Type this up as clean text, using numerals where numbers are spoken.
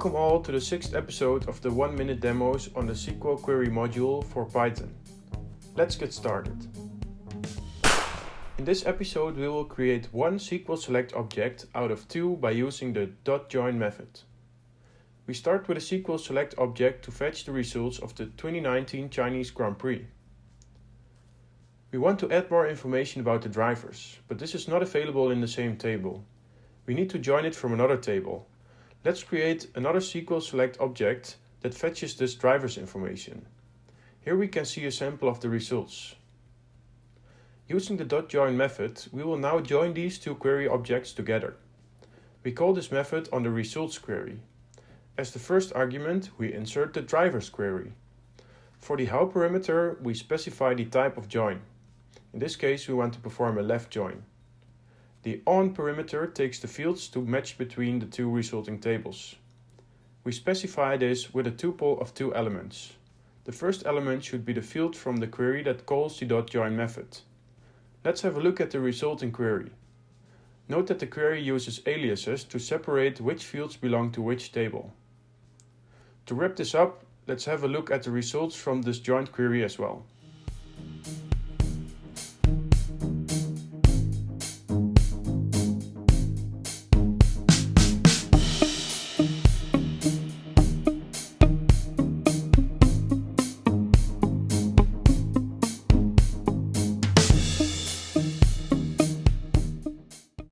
Welcome all to the 6th episode of the 1-minute demos on the SQL query module for Python. Let's get started. In this episode we will create one SQL select object out of two by using the .join method. We start with a SQL select object to fetch the results of the 2019 Chinese Grand Prix. We want to add more information about the drivers, but this is not available in the same table. We need to join it from another table. Let's create another SQL select object that fetches this driver's information. Here we can see a sample of the results. Using the .join method, we will now join these two query objects together. We call this method on the results query. As the first argument, we insert the drivers query. For the how parameter, we specify the type of join. In this case, we want to perform a left join. The on parameter takes the fields to match between the two resulting tables. We specify this with a tuple of two elements. The first element should be the field from the query that calls the .join method. Let's have a look at the resulting query. Note that the query uses aliases to separate which fields belong to which table. To wrap this up, let's have a look at the results from this joined query as well.